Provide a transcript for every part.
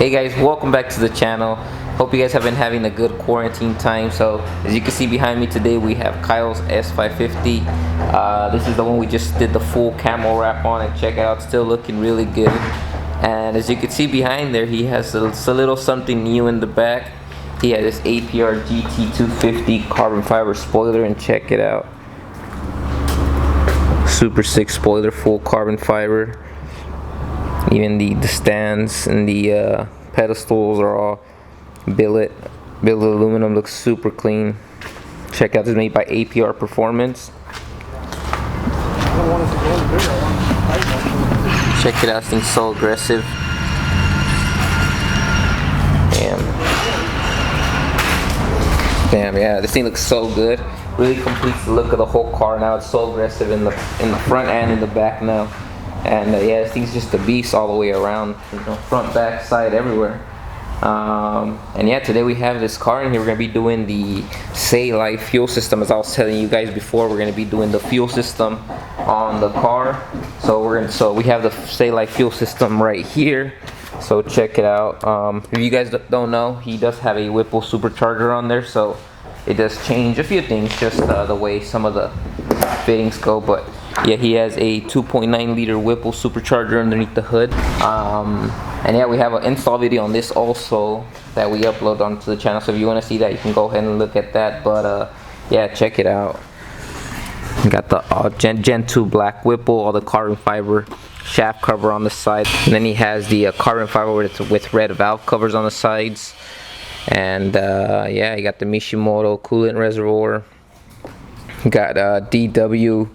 Hey guys, welcome back to the channel. Hope you guys have been having a good quarantine time. So as you can see behind me today, we have Kyles S550. This is the one we just did the full camo wrap on, and check it out, still looking really good. And as you can see behind there, he has a little something new in the back. He has this APR GT250 carbon fiber spoiler, and check it out. Super sick spoiler, full carbon fiber. Even the stands and the pedestals are all billet aluminum. Looks super clean. Check out, this is made by APR Performance. Check it out, this thing's so aggressive. Damn, yeah, this thing looks so good. Really completes the look of the whole car now. It's so aggressive in the front and in the back now. And yeah, this thing's just a beast all the way around, you know, front, back, side, everywhere. And yeah, today we have this car in here. We're gonna be doing the Say Life fuel system. As I was telling you guys before, we're gonna be doing the fuel system on the car. So we have the Say Life fuel system right here. So check it out. If you guys don't know, he does have a Whipple supercharger on there, so it does change a few things, just the way some of the fittings go. But yeah, he has a 2.9 liter Whipple supercharger underneath the hood. And yeah, we have an install video on this also that we upload onto the channel, so if you want to see that, you can go ahead and look at that. But yeah, check it out. We got the Gen 2 black Whipple, all the carbon fiber shaft cover on the side, and then he has the carbon fiber with red valve covers on the sides. And yeah, you got the Mishimoto coolant reservoir. You got DW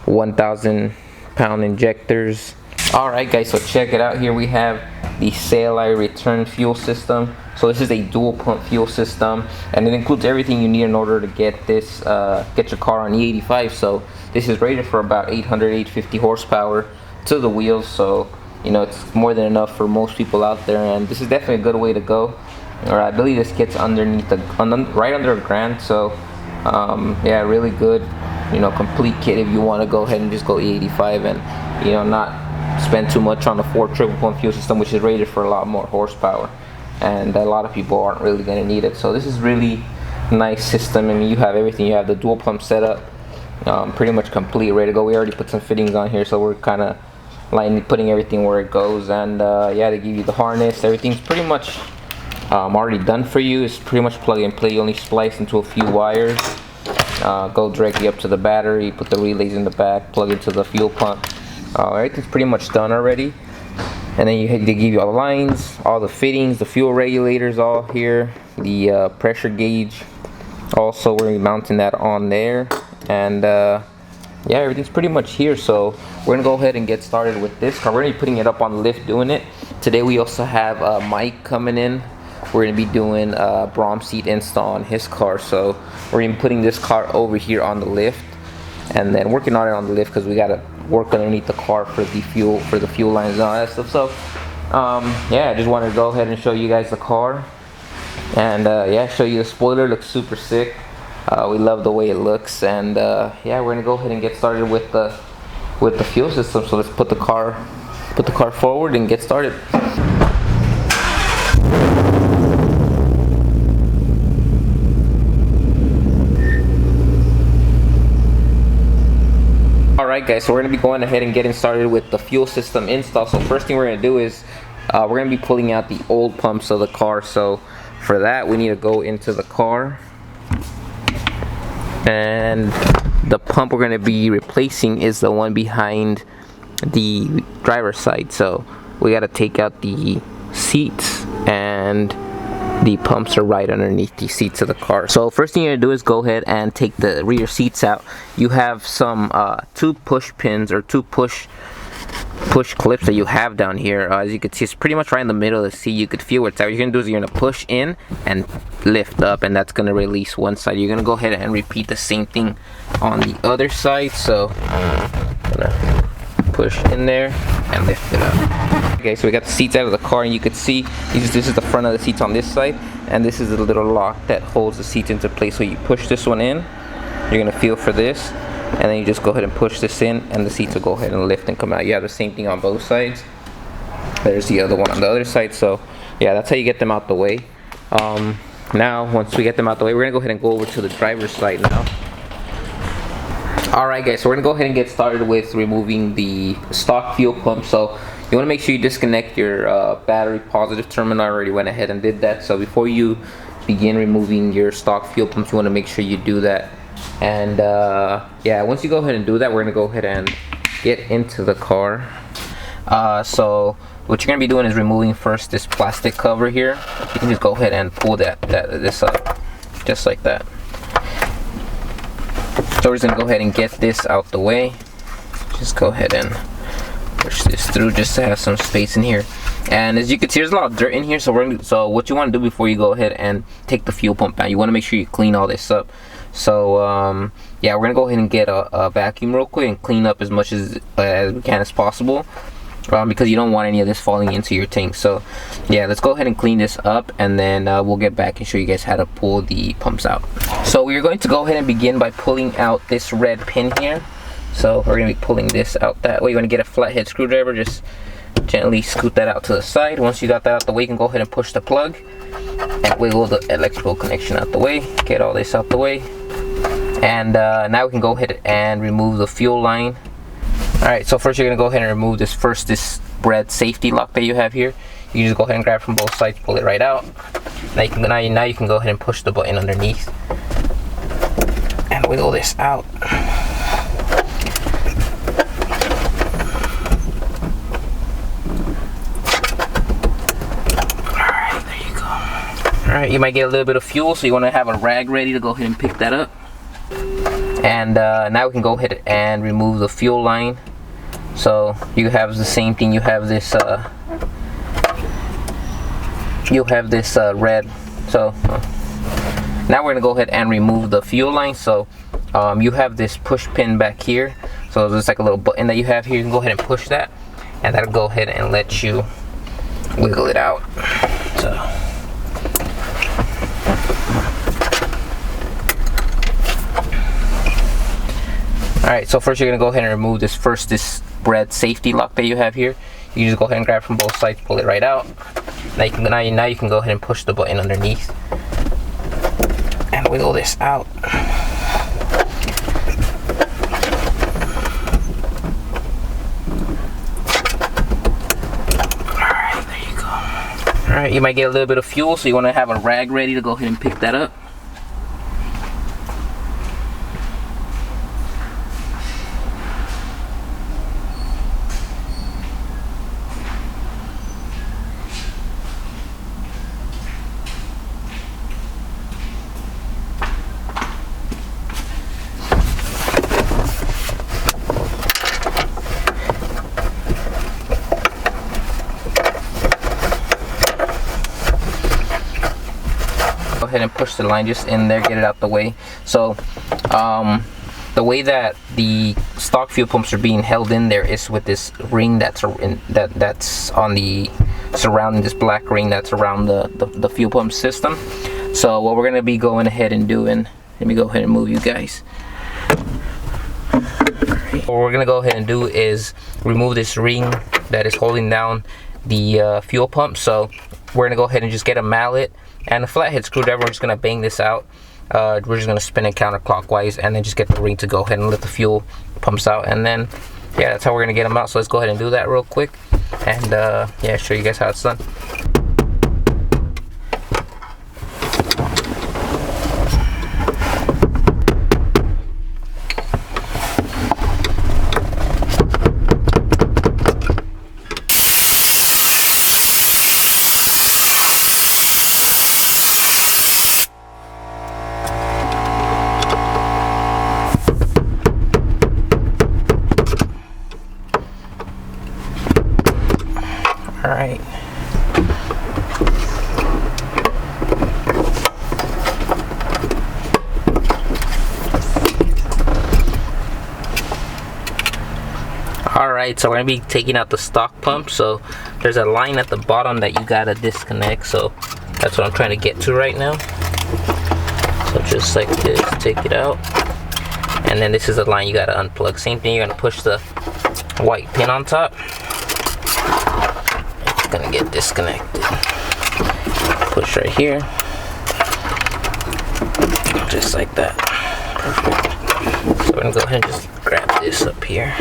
1,000 pound injectors. Alright guys, so check it out. Here we have the Say Life return fuel system. So this is a dual pump fuel system, and it includes everything you need in order to get this get your car on E85. So this is rated for about 850 horsepower to the wheels, so you know, it's more than enough for most people out there, and this is definitely a good way to go. Or I believe this gets underneath right under $1,000. So yeah, really good, you know, complete kit if you want to go ahead and just go E85 and, you know, not spend too much on the 4 triple pump fuel system, which is rated for a lot more horsepower, and a lot of people aren't really going to need it. So this is really nice system. I mean, you have everything. You have the dual pump setup, pretty much complete, ready to go. We already put some fittings on here, so we're kind of putting everything where it goes. And yeah, they give you the harness. Everything's pretty much already done for you. It's pretty much plug and play. You only splice into a few wires, go directly up to the battery, put the relays in the back, plug into the fuel pump. Everything's pretty much done already. And then they give you all the lines, all the fittings, the fuel regulators all here, the pressure gauge. Also, we're mounting that on there. And yeah, everything's pretty much here. So we're gonna go ahead and get started with this car. We're gonna be putting it up on the lift, doing it. Today we also have Mike coming in. We're gonna be doing a Brom seat install on his car. So we're gonna be putting this car over here on the lift, and then working on it on the lift because we gotta work underneath the car for the fuel lines and all that stuff. So yeah, I just wanted to go ahead and show you guys the car, and yeah, show you the spoiler. Looks super sick. We love the way it looks, and yeah, we're gonna go ahead and get started with the fuel system. So let's put the car forward and get started. Alright guys, so we're going to be going ahead and getting started with the fuel system install. So first thing we're going to do is we're going to be pulling out the old pumps of the car. So for that, we need to go into the car, and the pump we're going to be replacing is the one behind the driver's side. So we got to take out the seats, and the pumps are right underneath the seats of the car. So first thing you're gonna do is go ahead and take the rear seats out. You have some 2 push pins or 2 push clips that you have down here. As you can see, it's pretty much right in the middle of the seat. You could feel where it's at. What you're gonna do is you're gonna push in and lift up, and that's gonna release one side. You're gonna go ahead and repeat the same thing on the other side. So I'm gonna push in there and lift it up. Okay, so we got the seats out of the car, and you can see this is the front of the seats on this side, and this is the little lock that holds the seats into place. So you push this one in, you're gonna feel for this, and then you just go ahead and push this in, and the seats will go ahead and lift and come out. You have the same thing on both sides. There's the other one on the other side. So yeah, that's how you get them out the way. Now once we get them out the way, we're gonna go ahead and go over to the driver's side now. Alright guys, so we're gonna go ahead and get started with removing the stock fuel pump. So you want to make sure you disconnect your battery positive terminal. I already went ahead and did that. So before you begin removing your stock fuel pumps, you want to make sure you do that. And yeah, once you go ahead and do that, we're gonna go ahead and get into the car. So what you're gonna be doing is removing first this plastic cover here. You can just go ahead and pull this up, just like that. So we're just gonna go ahead and get this out the way. Just go ahead and push this through just to have some space in here. And as you can see, there's a lot of dirt in here. So what you want to do before you go ahead and take the fuel pump out, you want to make sure you clean all this up. So yeah, we're gonna go ahead and get a vacuum real quick and clean up as much as we can as possible, because you don't want any of this falling into your tank. So yeah, let's go ahead and clean this up, and then we'll get back and show you guys how to pull the pumps out. So we're going to go ahead and begin by pulling out this red pin here. So we're going to be pulling this out that way. You're going to get a flathead screwdriver, just gently scoot that out to the side. Once you got that out the way, you can go ahead and push the plug and wiggle the electrical connection out the way. Get all this out the way. And now we can go ahead and remove the fuel line. Alright, so first you're going to go ahead and remove this red safety lock that you have here. You just go ahead and grab from both sides, pull it right out. Now you can go ahead and push the button underneath and wiggle this out. Alright, you might get a little bit of fuel, so you want to have a rag ready to go ahead and pick that up. And now we can go ahead and remove the fuel line. So you have the same thing. You have this red. So now we're gonna go ahead and remove the fuel line. So you have this push pin back here. So there's like a little button that you have here. You can go ahead and push that, and that'll go ahead and let you wiggle it out. So. Alright, so first you're going to go ahead and remove this red safety lock that you have here. You just go ahead and grab from both sides, pull it right out. Now you can go ahead and push the button underneath and wiggle this out. Alright, there you go. Alright, you might get a little bit of fuel, so you want to have a rag ready to go ahead and pick that up. Go ahead and push the line just in there, get it out the way. So the way that the stock fuel pumps are being held in there is with this ring that's on the surrounding, this black ring that's around the fuel pump system. So what we're going to be going ahead and doing, let me go ahead and move you guys. What we're going to go ahead and do is remove this ring that is holding down the fuel pump. So we're going to go ahead and just get a mallet and a flathead screwdriver. We're just going to bang this out. We're just going to spin it counterclockwise and then just get the ring to go ahead and let the fuel pumps out. And then yeah, that's how we're going to get them out. So let's go ahead and do that real quick, and yeah, show you guys how it's done. Alright. Alright, so we're going to be taking out the stock pump. So there's a line at the bottom that you got to disconnect. So that's what I'm trying to get to right now. So just like this, take it out. And then this is a line you got to unplug. Same thing, you're going to push the white pin on top. Gonna get disconnected. Push right here, just like that. Perfect. So we're gonna go ahead and just grab this up here.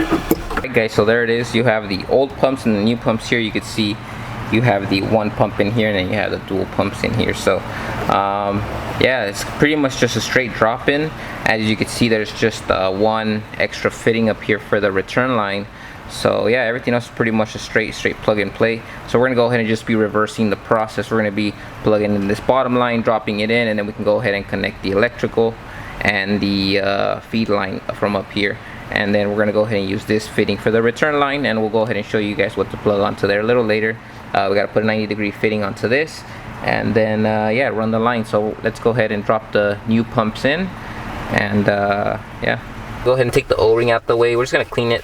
Alright guys, so there it is. You have the old pumps and the new pumps here. You can see you have the one pump in here and then you have the dual pumps in here. So yeah, it's pretty much just a straight drop in. As you can see, there's just one extra fitting up here for the return line. So yeah, everything else is pretty much a straight plug and play. So we're gonna go ahead and just be reversing the process. We're gonna be plugging in this bottom line, dropping it in, and then we can go ahead and connect the electrical and the feed line from up here. And then we're gonna go ahead and use this fitting for the return line, and we'll go ahead and show you guys what to plug onto there a little later. We gotta put a 90-degree fitting onto this, and then yeah, run the line. So let's go ahead and drop the new pumps in, and yeah, go ahead and take the O-ring out the way. We're just gonna clean it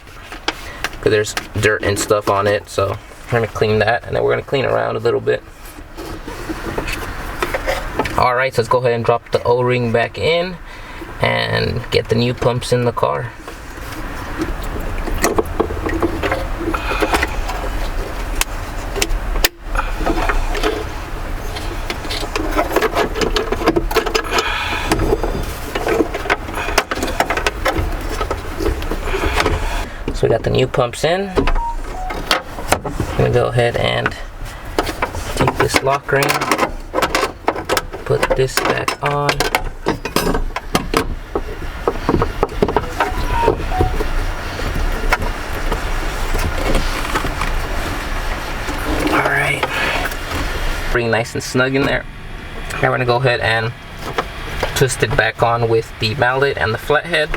because there's dirt and stuff on it, so we're gonna clean that, and then we're gonna clean around a little bit. All right, so let's go ahead and drop the O-ring back in and get the new pumps in the car. So we got the new pumps in. I'm gonna go ahead and take this lock ring, put this back on. Alright. Bring nice and snug in there. Now we're gonna go ahead and twist it back on with the mallet and the flathead.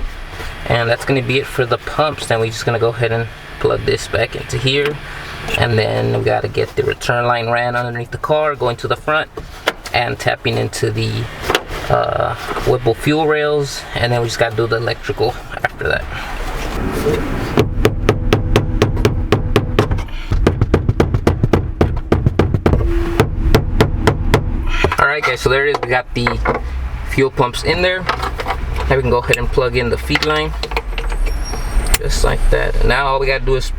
And that's going to be it for the pumps. Then we're just going to go ahead and plug this back into here, and then we got to get the return line ran underneath the car, going to the front and tapping into the Whipple fuel rails, and then we just got to do the electrical after that. Alright guys, so there it is. We got the fuel pumps in there. Now we can go ahead and plug in the feed line, just like that. And now all we gotta do is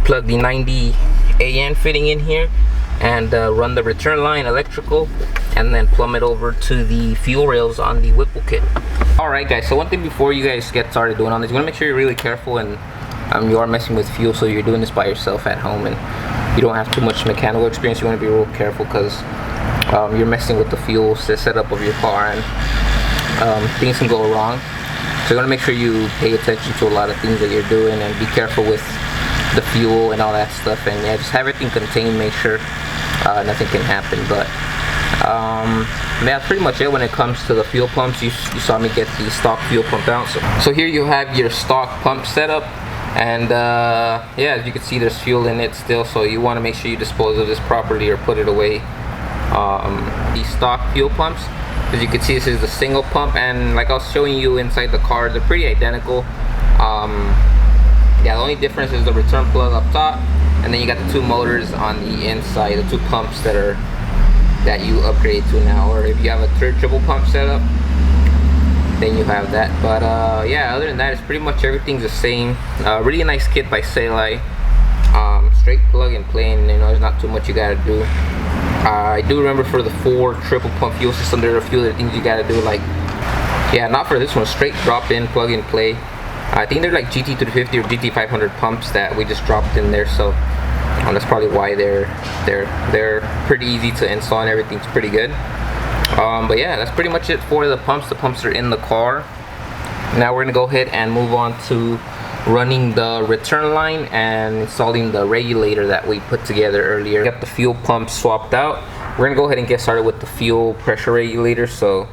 plug the 90 AN fitting in here and run the return line electrical, and then plumb it over to the fuel rails on the Whipple kit. Alright guys, so one thing before you guys get started doing on this, you wanna make sure you're really careful, and you are messing with fuel, so you're doing this by yourself at home and you don't have too much mechanical experience. You wanna be real careful because you're messing with the fuel setup of your car, and things can go wrong. So you want to make sure you pay attention to a lot of things that you're doing, and be careful with the fuel and all that stuff, and yeah, just have everything contained, make sure nothing can happen. But yeah, that's pretty much it when it comes to the fuel pumps. You saw me get the stock fuel pump out. So here you have your stock pump setup, and yeah, as you can see, there's fuel in it still, so you want to make sure you dispose of this properly or put it away. These stock fuel pumps, as you can see, this is the single pump, and like I was showing you inside the car, they're pretty identical. Yeah, the only difference is the return plug up top, and then you got the two motors on the inside, the two pumps that you upgrade to now. Or if you have a triple pump setup, then you have that. But yeah, other than that, it's pretty much everything's the same. Really nice kit by Sali. Straight plug and play, and there's not too much you gotta do. I do remember for the 4 triple pump fuel system, there are a few other things you gotta do, like, yeah, not for this one, straight drop in, plug and play. I think they're like GT350 or GT500 pumps that we just dropped in there, so that's probably why they're pretty easy to install and everything's pretty good. But yeah, that's pretty much it for the pumps. The pumps are in the car. Now we're gonna go ahead and move on to running the return line and installing the regulator that we put together earlier. Got the fuel pump swapped out. We're gonna go ahead and get started with the fuel pressure regulator. So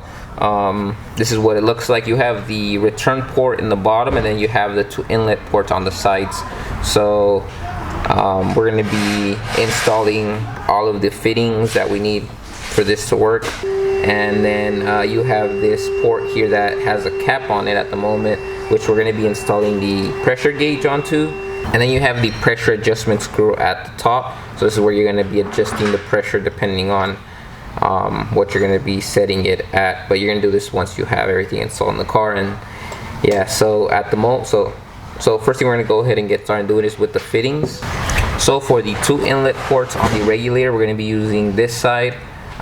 this is what it looks like. You have the return port in the bottom, and then you have the 2 inlet ports on the sides. So we're gonna be installing all of the fittings that we need for this to work. And then you have this port here that has a cap on it at the moment, which we're going to be installing the pressure gauge onto. And then you have the pressure adjustment screw at the top. So this is where you're going to be adjusting the pressure depending on what you're going to be setting it at. But you're going to do this once you have everything installed in the car. And yeah, so at the moment, so first thing we're going to go ahead and get started doing is with the fittings. So for the 2 inlet ports on the regulator, we're going to be using this side,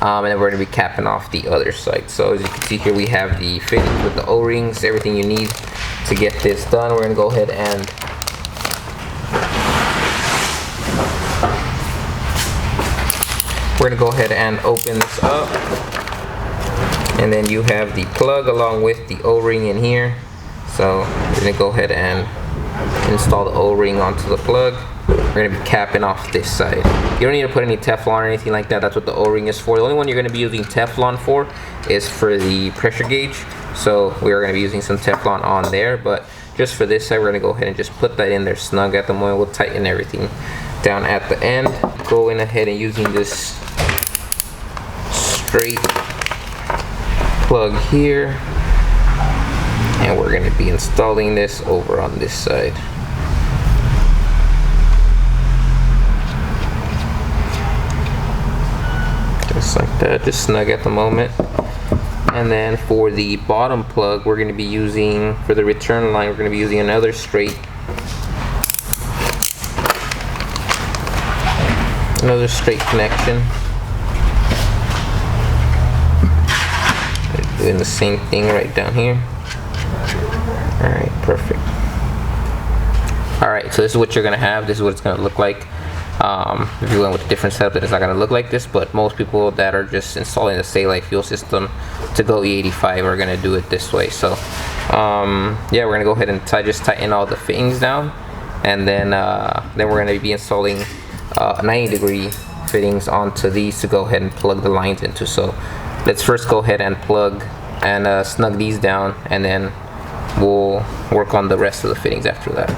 and then we're going to be capping off the other side. So as you can see here, we have the fittings with the O-rings, everything you need to get this done. We're going to go ahead and open this up, and then you have the plug along with the O-ring in here. So we're going to go ahead and install the O-ring onto the plug. We're going to be capping off this side. You don't need to put any Teflon or anything like that. That's what the O-ring is for. The only one you're going to be using Teflon for is for the pressure gauge. So we are going to be using some Teflon on there, but just for this side, we're going to go ahead and just put that in there snug at the moment. We'll tighten everything down at the end. Going ahead and using this straight plug here, and we're going to be installing this over on this side. Just like that, just snug at the moment. And then for the bottom plug, we're going to be using, for the return line, we're going to be using another straight connection. Doing the same thing right down here. Alright, perfect. Alright, so this is what you're going to have. This is what it's going to look like. If you're going with a different setup, then it's not going to look like this, but most people that are just installing the Stay-Light fuel system to go E85 are going to do it this way. So yeah, we're going to go ahead and just tighten all the fittings down, and then we're going to be installing 90-degree fittings onto these to go ahead and plug the lines into. So let's first go ahead and plug and snug these down, and then we'll work on the rest of the fittings after that.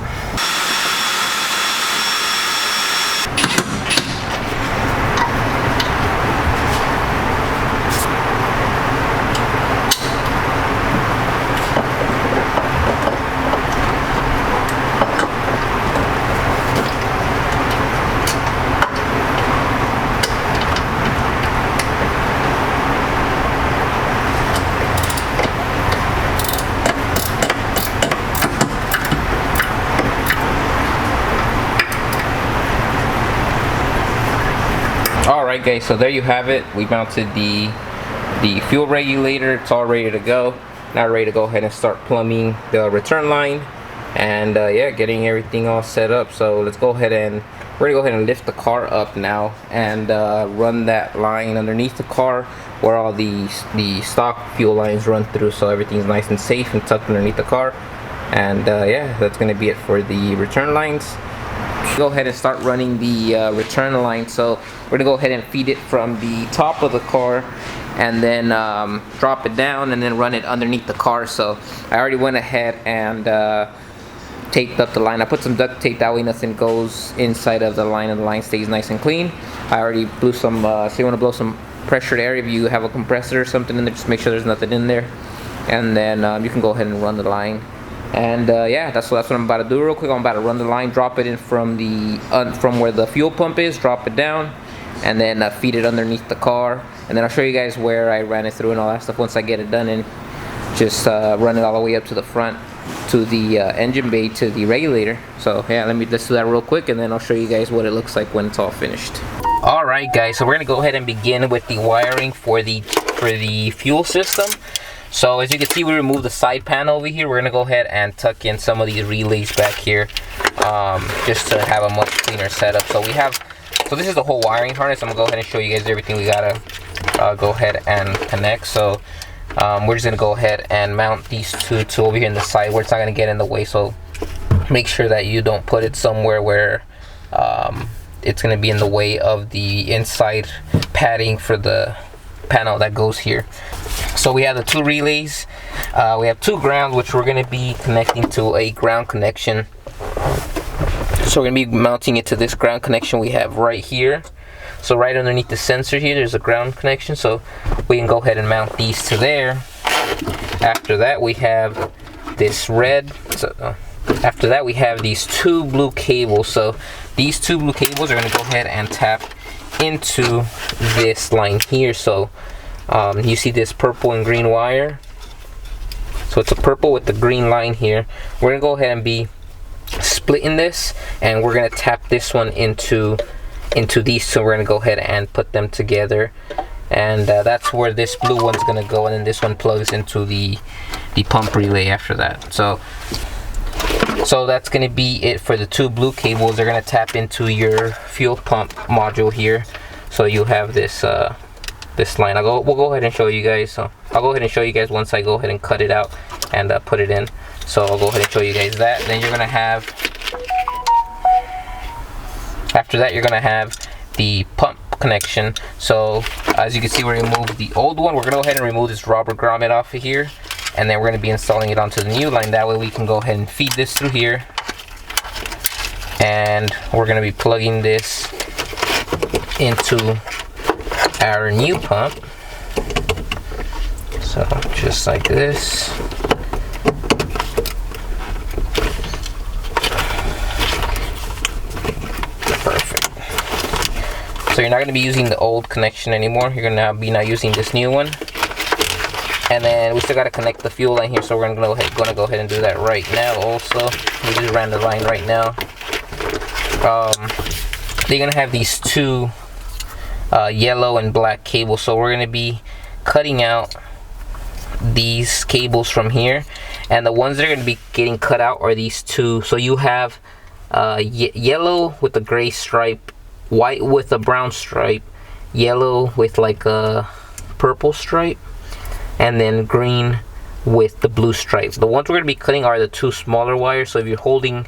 Alright guys, so there you have it. We mounted the fuel regulator. It's all ready to go. Now ready to go ahead and start plumbing the return line, and yeah, getting everything all set up. So let's go ahead and we're gonna go ahead and lift the car up now and run that line underneath the car where all the stock fuel lines run through, so everything's nice and safe and tucked underneath the car. And yeah, that's gonna be it for the return lines. Go ahead and start running the return line. So we're gonna go ahead and feed it from the top of the car, and then drop it down, and then run it underneath the car. So I already went ahead and taped up the line. I put some duct tape, that way nothing goes inside of the line and the line stays nice and clean. I already blew some, so you want to blow some pressured air if you have a compressor or something in there, just make sure there's nothing in there, and then you can go ahead and run the line. And yeah, that's what I'm about to do real quick. I'm about to run the line, drop it in from the from where the fuel pump is, drop it down, and then feed it underneath the car. And then I'll show you guys where I ran it through and all that stuff once I get it done, and just run it all the way up to the front to the engine bay, to the regulator. So yeah, let's do that real quick, and then I'll show you guys what it looks like when it's all finished. Alright guys, so we're gonna go ahead and begin with the wiring for the fuel system. So as you can see, we removed the side panel over here. We're gonna go ahead and tuck in some of these relays back here, just to have a much cleaner setup. So this is the whole wiring harness. I'm gonna go ahead and show you guys everything we gotta go ahead and connect. So we're just gonna go ahead and mount these two to over here in the side where it's not gonna get in the way. So make sure that you don't put it somewhere where it's gonna be in the way of the inside padding for the panel that goes here. So we have the two relays. We have two grounds, which we're going to be connecting to a ground connection. So we're going to be mounting it to this ground connection we have right here. So right underneath the sensor here, there's a ground connection. So we can go ahead and mount these to there. After that, we have this red. After that, we have these two blue cables. So these two blue cables are going to go ahead and tap into this line here. So you see this purple and green wire, so it's a purple with the green line here. We're gonna go ahead and be splitting this, and we're gonna tap this one into these. So we're gonna go ahead and put them together, and that's where this blue one's gonna go, and then this one plugs into the pump relay after that. So that's gonna be it for the two blue cables. They're gonna tap into your fuel pump module here. So you have this this line. We'll go ahead and show you guys. So I'll go ahead and show you guys once I go ahead and cut it out and put it in. So I'll go ahead and show you guys that. Then you're gonna have, after that, you're gonna have the pump connection. So as you can see, we removed the old one. We're gonna go ahead and remove this rubber grommet off of here, and then we're gonna be installing it onto the new line. That way we can go ahead and feed this through here, and we're gonna be plugging this into our new pump. So just like this. Perfect. So you're not going to be using the old connection anymore. You're going to be now using this new one. And then we still got to connect the fuel line here, so we're going to go ahead and do that right now also. We just ran the line right now. You're going to have these two yellow and black cables, so we're going to be cutting out these cables from here, and the ones that are going to be getting cut out are these two. So you have yellow with a gray stripe, white with a brown stripe, yellow with like a purple stripe, and then green with the blue stripe. The ones we're going to be cutting are the two smaller wires. So if you're holding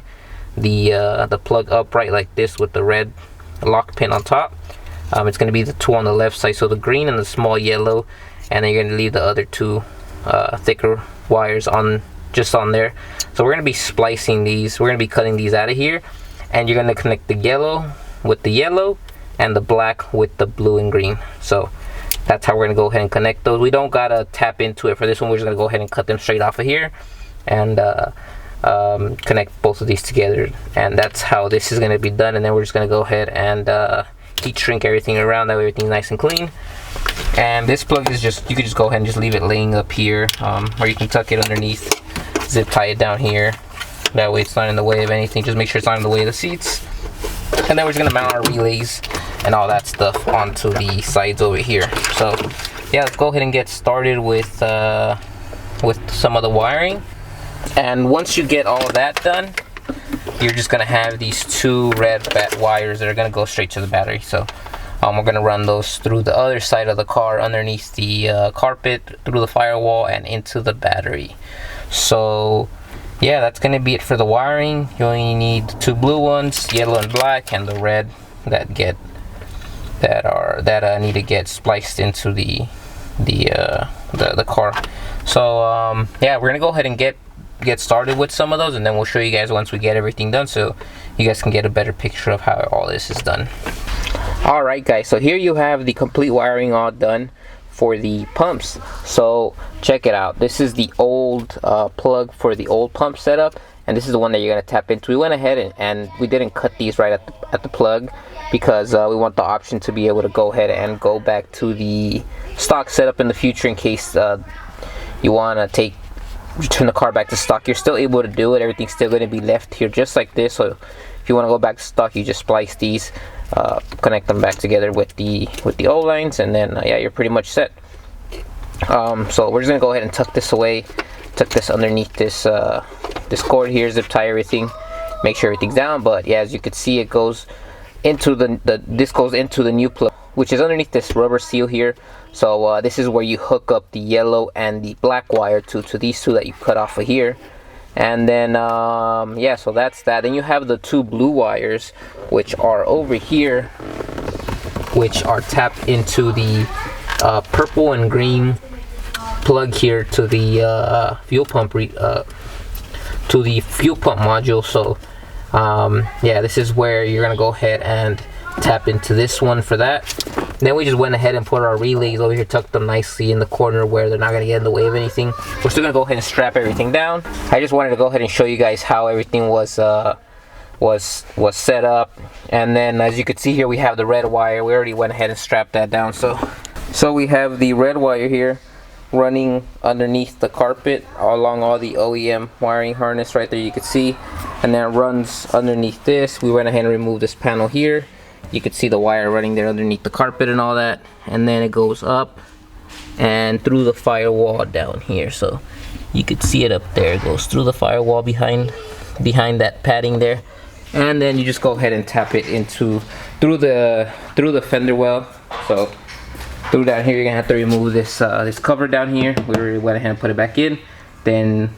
the plug upright like this with the red lock pin on top, it's going to be the two on the left side, so the green and the small yellow, and then you're going to leave the other two thicker wires just on there. So we're going to be splicing these. We're going to be cutting these out of here, and you're going to connect the yellow with the yellow and the black with the blue and green. So that's how we're going to go ahead and connect those. We don't got to tap into it for this one. We're just going to go ahead and cut them straight off of here and connect both of these together, and that's how this is going to be done. And then we're just going to go ahead and heat shrink everything around, that way everything's nice and clean. And this plug is just, you can just go ahead and just leave it laying up here, or you can tuck it underneath, zip tie it down here, that way it's not in the way of anything. Just make sure it's not in the way of the seats. And then we're just going to mount our relays and all that stuff onto the sides over here. So yeah, let's go ahead and get started with some of the wiring. And once you get all of that done, you're just going to have these two red wires that are going to go straight to the battery. So we're going to run those through the other side of the car, underneath the carpet, through the firewall, and into the battery. So yeah, that's going to be it for the wiring. You only need two blue ones, yellow and black, and the red that need to get spliced into the car. So yeah, we're going to go ahead and get started with some of those, and then we'll show you guys once we get everything done, so you guys can get a better picture of how all this is done. Alright guys, so here you have the complete wiring all done for the pumps. So check it out. This is the old plug for the old pump setup, and this is the one that you're going to tap into. We went ahead and we didn't cut these right at the plug, because we want the option to be able to go ahead and go back to the stock setup in the future, in case you want to return the car back to stock. You're still able to do it. Everything's still going to be left here just like this. So if you want to go back to stock, you just splice these, connect them back together with the O lines, and then yeah, you're pretty much set. So we're just gonna go ahead and tuck this away, tuck this underneath this this cord here, zip tie everything, make sure everything's down. But yeah, as you can see, it goes into this goes into the new plug, which is underneath this rubber seal here. So this is where you hook up the yellow and the black wire to these two that you cut off of here. And then yeah, so that's that. Then you have the two blue wires, which are over here, which are tapped into the purple and green plug here to the fuel pump module. So yeah, this is where you're gonna go ahead and tap into this one for that. Then we just went ahead and put our relays over here, tucked them nicely in the corner where they're not going to get in the way of anything. We're still going to go ahead and strap everything down. I just wanted to go ahead and show you guys how everything was set up. And then as you can see here, we have the red wire. We already went ahead and strapped that down. So we have the red wire here running underneath the carpet along all the OEM wiring harness right there, you can see. and then it runs underneath this. We went ahead and removed this panel here. You could see the wire running there underneath the carpet and all that, and then it goes up and through the firewall down here. So you could see it up there. It goes through the firewall behind that padding there, and then you just go ahead and tap it into through the fender well. So through down here, you're gonna have to remove this this cover down here. We already went ahead and put it back in. Then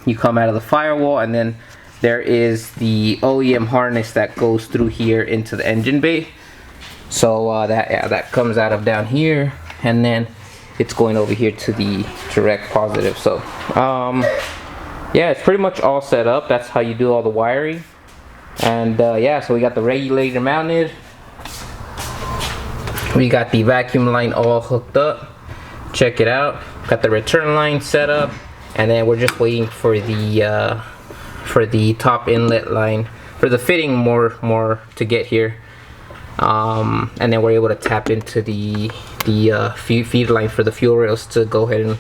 you come out of the firewall, and then there is the OEM harness that goes through here into the engine bay. So that comes out of down here, and then it's going over here to the direct positive. So yeah, it's pretty much all set up. That's how you do all the wiring. And yeah, so we got the regulator mounted. We got the vacuum line all hooked up. Check it out. Got the return line set up, and then we're just waiting for the top inlet line for the fitting more to get here, and then we're able to tap into the feed line for the fuel rails to go ahead and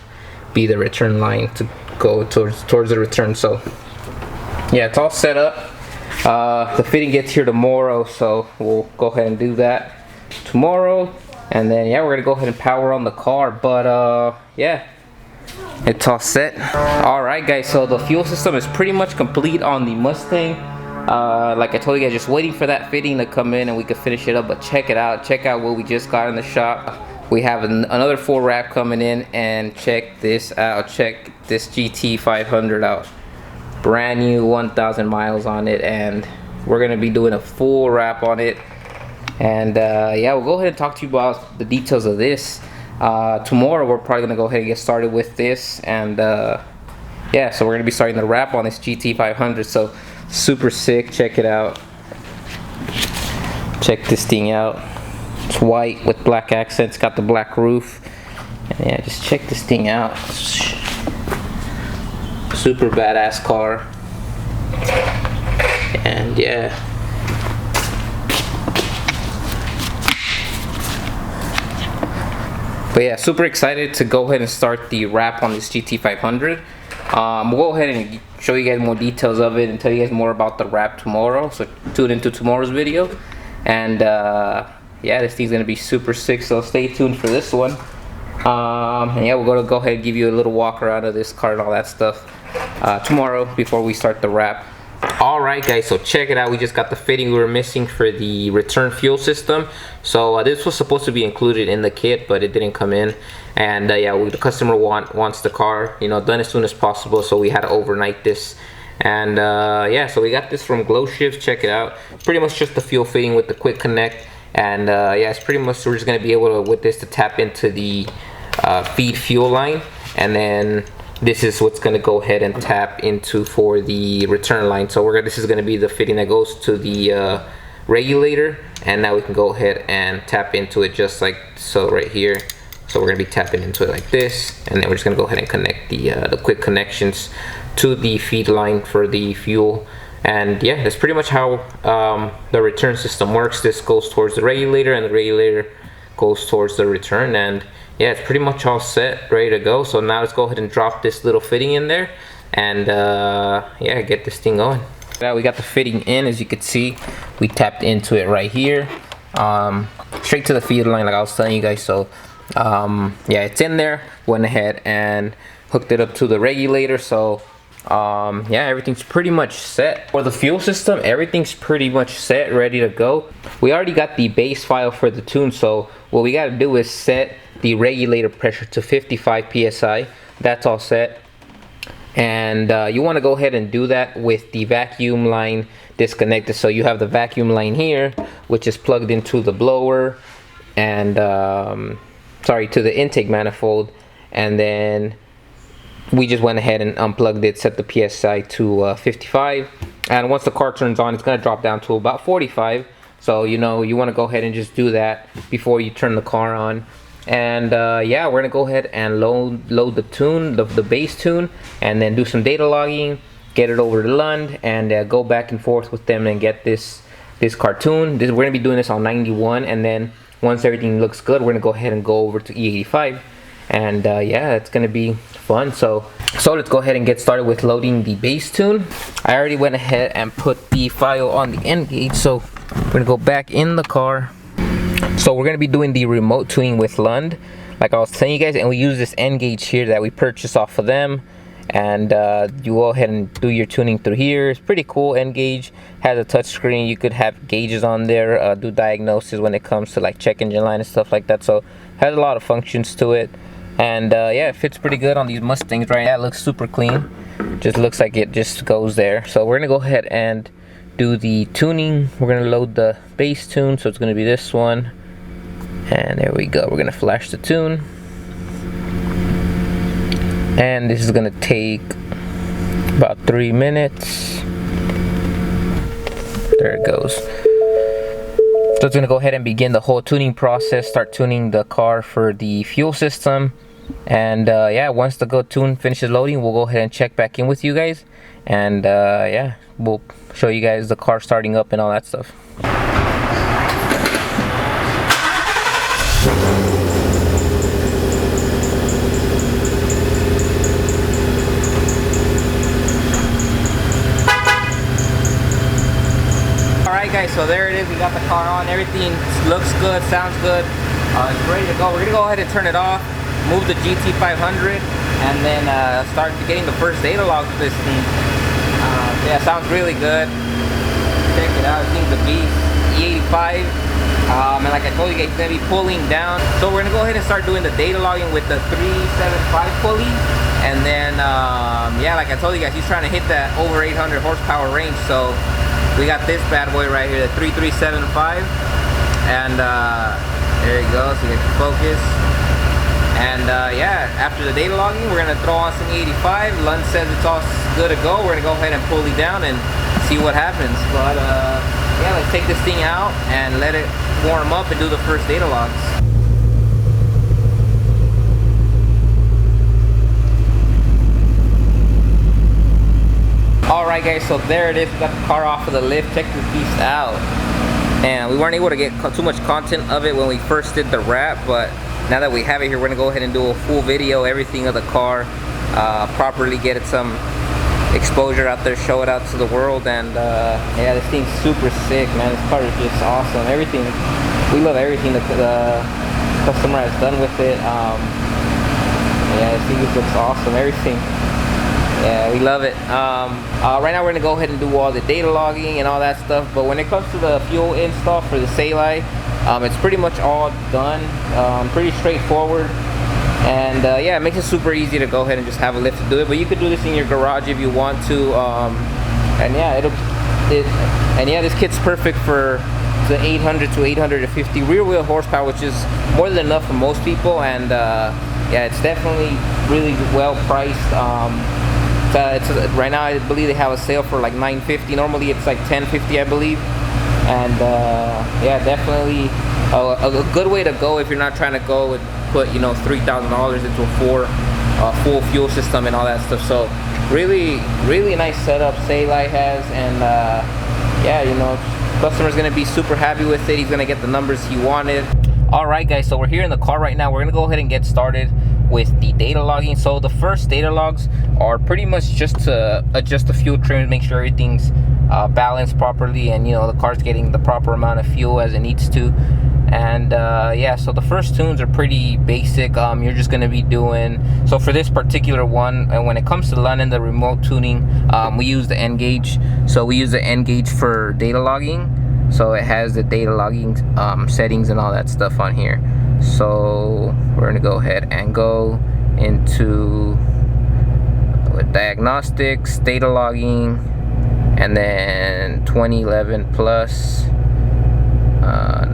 be the return line to go towards the return. So yeah, it's all set up. The fitting gets here tomorrow, so we'll go ahead and do that tomorrow, and then yeah, we're gonna go ahead and power on the car. But yeah, it's all set. All right guys, so the fuel system is pretty much complete on the Mustang. Like I told you guys, just waiting for that fitting to come in and we could finish it up. But check it out, check out what we just got in the shop. We have another full wrap coming in, and check this out. Check this GT500 out. Brand new, 1,000 miles on it, and we're gonna be doing a full wrap on it. And yeah, we'll go ahead and talk to you about the details of this. Tomorrow we're probably gonna go ahead and get started with this, and yeah, so we're gonna be starting the wrap on this GT500. So super sick. Check it out. Check this thing out. It's white with black accents, got the black roof, and yeah, just check this thing out. Super badass car. And yeah, but yeah, super excited to go ahead and start the wrap on this GT500. We'll go ahead and show you guys more details of it and tell you guys more about the wrap tomorrow, so tune into tomorrow's video. And yeah, this thing's gonna be super sick, so stay tuned for this one. And yeah, we're gonna go ahead and give you a little walk around of this car and all that stuff tomorrow before we start the wrap. Alright guys, so check it out. We just got the fitting we were missing for the return fuel system. So this was supposed to be included in the kit, but it didn't come in. And yeah, the customer wants the car, you know, done as soon as possible, so we had to overnight this. And yeah, so we got this from Glow Shifts. Check it out. Pretty much just the fuel fitting with the quick connect. And yeah, it's pretty much, we're just gonna be able to, with this, to tap into the feed fuel line, and then this is what's going to go ahead and tap into for the return line. So this is going to be the fitting that goes to the regulator, and now we can go ahead and tap into it just like so right here. So we're going to be tapping into it like this, and then we're just going to go ahead and connect the quick connections to the feed line for the fuel. And yeah, that's pretty much how the return system works. This goes towards the regulator, and the regulator goes towards the return. And yeah, it's pretty much all set, ready to go. So now let's go ahead and drop this little fitting in there, and yeah, get this thing going. Now we got the fitting in, as you can see. We tapped into it right here, straight to the feed line like I was telling you guys. So yeah, it's in there. Went ahead and hooked it up to the regulator. So yeah, everything's pretty much set. For the fuel system, everything's pretty much set, ready to go. We already got the base file for the tune, so what we got to do is set the regulator pressure to 55 psi. That's all set. And you want to go ahead and do that with the vacuum line disconnected. So you have the vacuum line here, which is plugged into the blower, and sorry, to the intake manifold. And then we just went ahead and unplugged it, set the psi to 55, and once the car turns on, it's going to drop down to about 45. So you know, you want to go ahead and just do that before you turn the car on. And yeah, we're gonna go ahead and load the tune, the base tune, and then do some data logging, get it over to Lund, and go back and forth with them and get this cartoon. We're gonna be doing this on 91, and then once everything looks good, we're gonna go ahead and go over to E85 and yeah, it's gonna be fun. So let's go ahead and get started with loading the base tune. I already went ahead and put the file on the Ngauge, so we're gonna go back in the car. So we're gonna be doing the remote tuning with Lund, like I was telling you guys, and we use this Ngauge here that we purchased off of them. And you go ahead and do your tuning through here. It's pretty cool. Ngauge has a touch screen. You could have gauges on there, do diagnosis when it comes to like check engine line and stuff like that. So has a lot of functions to it. And yeah, it fits pretty good on these Mustangs right now. It looks super clean. Just looks like it just goes there. So we're gonna go ahead and do the tuning. We're gonna load the base tune, so it's gonna be this one. And there we go. We're gonna flash the tune. And this is gonna take about 3 minutes. There it goes. So it's gonna go ahead and begin the whole tuning process, start tuning the car for the fuel system. And yeah, once the go tune finishes loading, we'll go ahead and check back in with you guys. And yeah, we'll show you guys the car starting up and all that stuff. Alright guys, so there it is. We got the car on. Everything looks good, sounds good. It's ready to go. We're gonna go ahead and turn it off, move the GT500, and then start getting the first data log for this thing. Yeah, sounds really good. Check it out. I think the beast E85. And like I told you guys, it's gonna be pulling down. So we're gonna go ahead and start doing the data logging with the 375 pulley. And then yeah, like I told you guys, he's trying to hit that over 800 horsepower range. So we got this bad boy right here, the 3375, and there you go, so you can focus. And yeah, after the data logging, we're gonna throw on some E85. Lund says it's all good to go. We're gonna go ahead and pull it down and see what happens. But yeah, let's take this thing out and let it warm up and do the first data logs. Alright guys, so there it is. We got the car off of the lift. Check this beast out. And we weren't able to get too much content of it when we first did the wrap, but now that we have it here, we're gonna go ahead and do a full video, everything of the car, properly get it some exposure out there, show it out to the world. And yeah, this thing's super sick, man. This car is just awesome. Everything, we love everything the customer has done with it. Yeah, this thing just looks awesome. Everything. Yeah, we love it. Right now we're gonna go ahead and do all the data logging and all that stuff, but when it comes to the fuel install for the Salai, it's pretty much all done. Pretty straightforward. And yeah, it makes it super easy to go ahead and just have a lift to do it, but you could do this in your garage if you want to. And yeah, and yeah, this kit's perfect for the 800 to 850 rear wheel horsepower, which is more than enough for most people. And yeah, it's definitely really well priced. Right now I believe they have a sale for like $950. Normally it's like $1050, I believe. And yeah, definitely a good way to go if you're not trying to go and put, you know, $3,000 into a full fuel system and all that stuff. So really nice setup Salai has. And yeah, you know, customer's gonna be super happy with it. He's gonna get the numbers he wanted. Alright guys, so we're here in the car right now. We're gonna go ahead and get started with the data logging. So the first data logs are pretty much just to adjust the fuel trim, make sure everything's balanced properly, and you know, the car's getting the proper amount of fuel as it needs to. And yeah, so the first tunes are pretty basic. You're just going to be doing, so for this particular one, and when it comes to Lund and the remote tuning, we use the Ngauge. So we use the Ngauge for data logging, so it has the data logging settings and all that stuff on here. So we're going to go ahead and go into diagnostics, data logging, and then 2011 plus,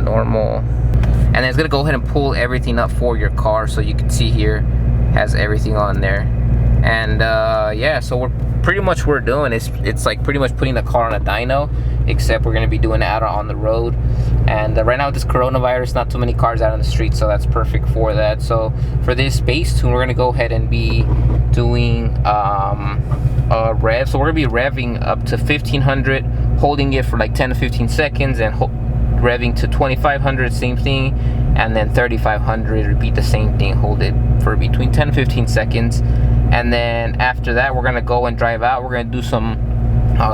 normal, and then it's gonna go ahead and pull everything up for your car. So you can see here has everything on there. And yeah, so we're doing it's like pretty much putting the car on a dyno, except we're going to be doing it out on the road. And right now with this coronavirus, not too many cars out on the street, so that's perfect for that. So for this base tune, we're going to go ahead and be doing rev. So we're going to be revving up to 1500, holding it for like 10 to 15 seconds, and revving to 2500, same thing, and then 3500, repeat the same thing, hold it for between 10 and 15 seconds, and then after that we're gonna go and drive out. We're gonna do some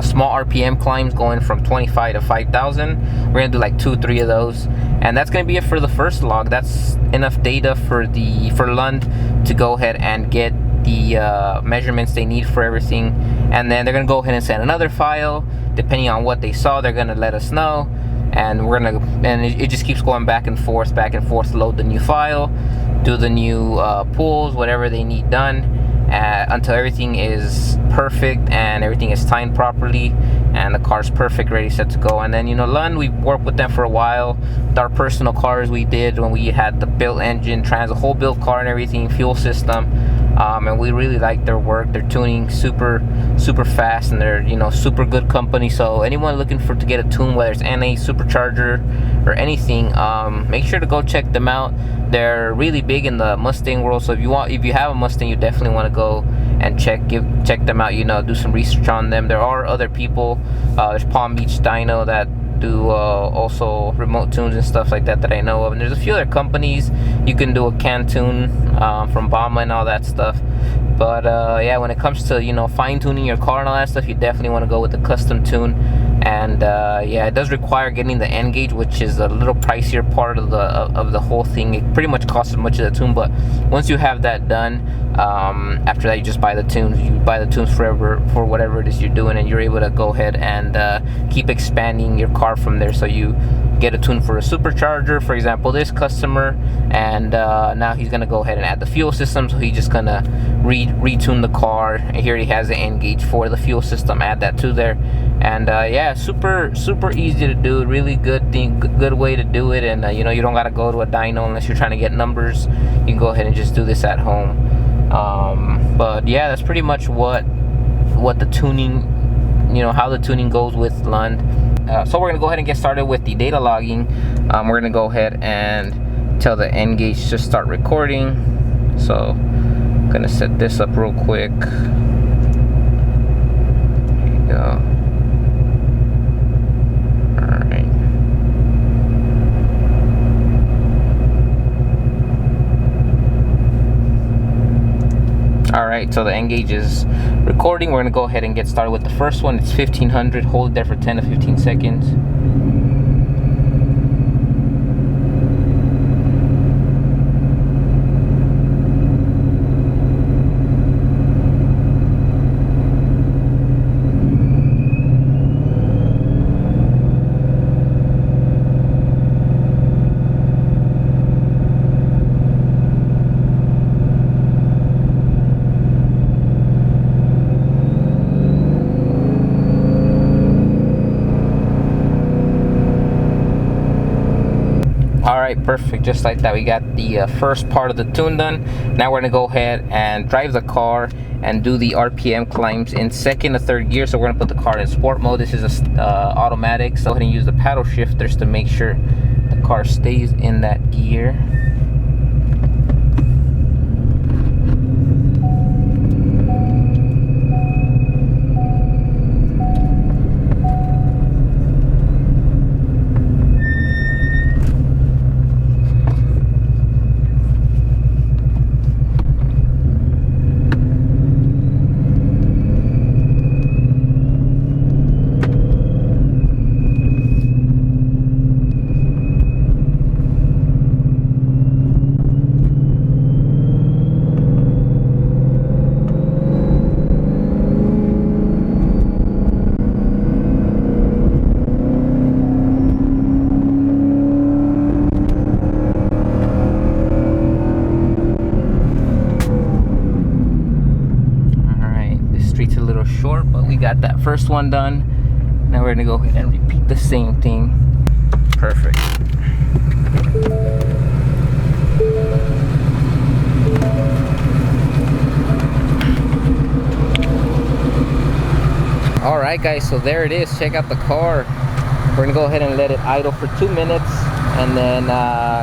small RPM climbs going from 25 to 5,000. We're gonna do like 2-3 of those, and that's gonna be it for the first log. That's enough data for Lund to go ahead and get the measurements they need for everything, and then they're gonna go ahead and send another file. Depending on what they saw, they're gonna let us know, and it just keeps going back and forth, load the new file, do the new pulls, whatever they need done, until everything is perfect and everything is timed properly and the car's perfect, ready, set to go. And then, you know, Lund, we've worked with them for a while. With our personal cars we did when we had the built engine, the whole built car and everything, fuel system, and we really like their work. Their tuning super fast, and they're, you know, super good company. So anyone looking to get a tune, whether it's NA, supercharger, or anything, make sure to go check them out. They're really big in the Mustang world, so if you have a Mustang, you definitely want to go and check them out, you know, do some research on them. There are other people, there's Palm Beach Dyno that do also remote tunes and stuff like that I know of, and there's a few other companies. You can do a can tune from Bama and all that stuff. But yeah, when it comes to, you know, fine tuning your car and all that stuff, you definitely want to go with the custom tune. And yeah, it does require getting the Ngauge, which is a little pricier part of the whole thing. It pretty much costs as much as the tune, but once you have that done, after that you just buy the tunes. You buy the tunes forever for whatever it is you're doing, and you're able to go ahead and keep expanding your car from there. So you get a tune for a supercharger, for example, this customer, and now he's gonna go ahead and add the fuel system, so he's just gonna retune the car. Here he has the Ngauge for the fuel system, add that to there. And yeah, super easy to do, really good way to do it. And you know, you don't gotta go to a dyno unless you're trying to get numbers. You can go ahead and just do this at home. But yeah, that's pretty much what the tuning, you know, how the tuning goes with Lund. So we're gonna go ahead and get started with the data logging. We're gonna go ahead and tell the Ngauge to start recording. So I'm gonna set this up real quick. There you go. Alright, so the Ngauge is recording. We're going to go ahead and get started with the first one. It's 1500. Hold it there for 10 to 15 seconds. Alright, perfect. Just like that, we got the first part of the tune done. Now we're going to go ahead and drive the car and do the RPM climbs in second or third gear. So we're going to put the car in sport mode. This is a automatic, so go ahead and use the paddle shifters to make sure the car stays in that gear. Short, but we got that first one done. Now we're gonna go ahead and repeat the same thing. Perfect. All right, guys, so there it is. Check out the car. We're gonna go ahead and let it idle for 2 minutes, and then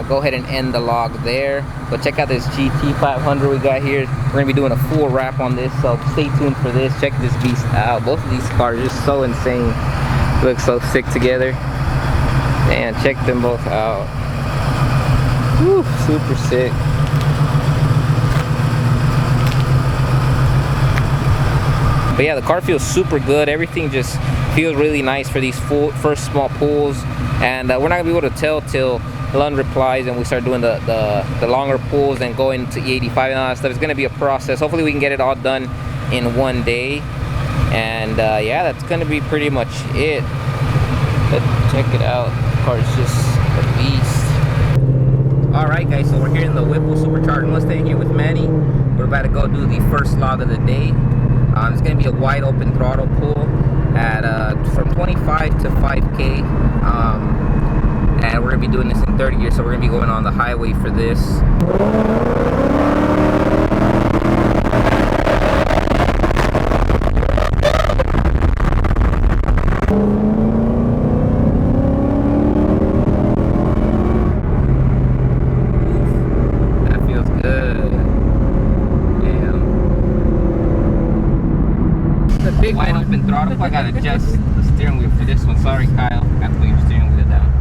go ahead and end the log there. But check out this GT500 we got here. We're gonna be doing a full wrap on this, so stay tuned for this. Check this beast out. Both of these cars are just so insane. Look so sick together. Man, check them both out. Whew, super sick. But yeah, the car feels super good. Everything just feels really nice for these first small pulls. And we're not gonna be able to tell till Lund replies and we start doing the longer pulls and going to E85 and all that stuff. It's gonna be a process. Hopefully we can get it all done in one day. And yeah, that's gonna be pretty much it. Let's check it out. The car's just a beast. Alright guys, so we're here in the Whipple Supercharged Mustang here with Manny. We're about to go do the first log of the day. It's going to be a wide open throttle pull at from 25 to 5K. And we're going to be doing this in 30 gear, so we're going to be going on the highway for this. That feels good. Big wide open throttle. I gotta adjust the steering wheel for this one. Sorry, Kyle. Got to put your steering wheel down.